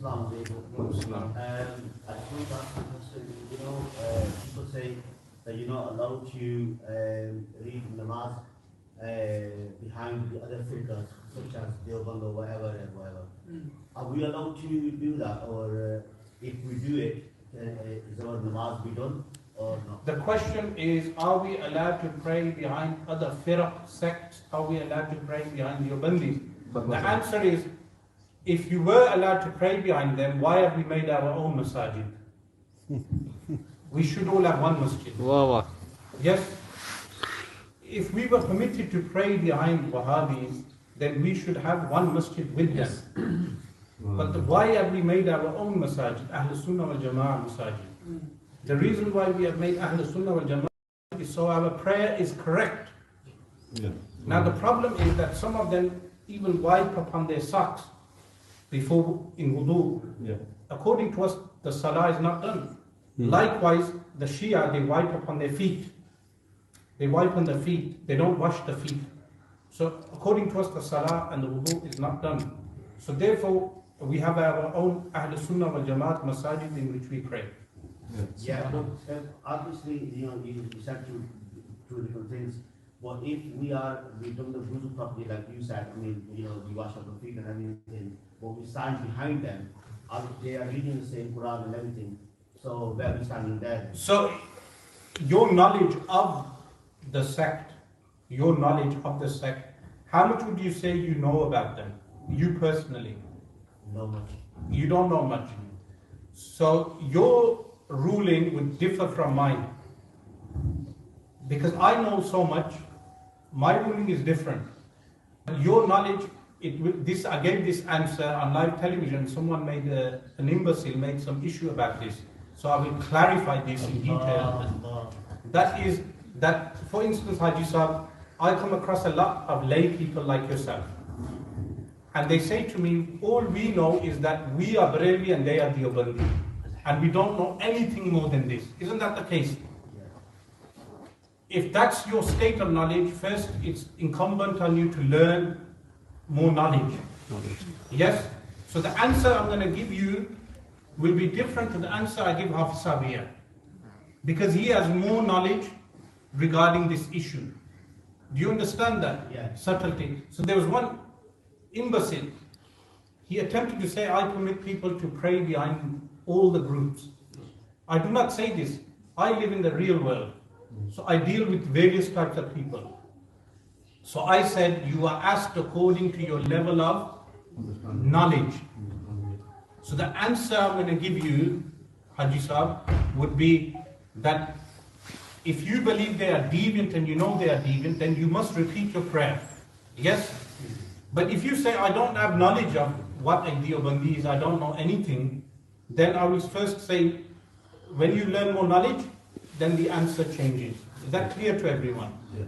Assalamu alaikum. I just want to ask a question. People say that you're not allowed to read namaz behind the other firqas, such as Deoband or whatever and whatever. Are we allowed to do that, or if we do it, is our namaz be done or not? The question is, are we allowed to pray behind other firq sects? Are we allowed to pray behind the Deobandis? The answer is, if you were allowed to pray behind them, why have we made our own masajid? We should all have one masjid. Wow. Yes? If we were permitted to pray behind Wahhabis, then we should have one masjid with them. But why have we made our own masajid, Ahl Sunnah wal Jama'ah masajid? The reason why we have made Ahl Sunnah wal Jama'ah is so our prayer is correct. Now the problem is that some of them even wipe upon their socks before in wudu. According to us, the salah is not done. Likewise, the Shia, they wipe upon their feet. They wipe on the feet. They don't wash the feet. So according to us, the salah and the wudu is not done. So therefore, we have our own Ahl Sunnah wal Jamaat masajid in which we pray. Yeah, but obviously, you said two different things. But if we done the wudu properly, like you said, we wash up the feet and everything, but we stand behind them, they are reading the same Quran and everything, so where are we standing there? So, your knowledge of the sect, how much would you say you know about them? You personally? Not much. You don't know much. So, your ruling would differ from mine. Because I know so much, my ruling is different. Your knowledge, I gave this answer on live television. Someone an imbecile made some issue about this. So I will clarify this in detail. That is, for instance, Haji Sahib, I come across a lot of lay people like yourself. And they say to me, all we know is that we are Barelvi and they are Deobandi. And we don't know anything more than this. Isn't that the case? If that's your state of knowledge, first it's incumbent on you to learn more knowledge. Yes? So the answer I'm going to give you will be different to the answer I give Hafiz Sabiya. Because he has more knowledge regarding this issue. Do you understand that? Yeah. Subtlety. So there was one imbecile. He attempted to say, I permit people to pray behind all the groups. I do not say this. I live in the real world. So I deal with various types of people. So I said, you are asked according to your level of knowledge. So the answer I'm going to give you, Haji Sahib, would be that if you believe they are deviant and you know they are deviant, then you must repeat your prayer. Yes? But if you say, I don't have knowledge of what a Deobandi is, I don't know anything, then I will first say, when you learn more knowledge, then the answer changes. Is that clear to everyone? Yeah.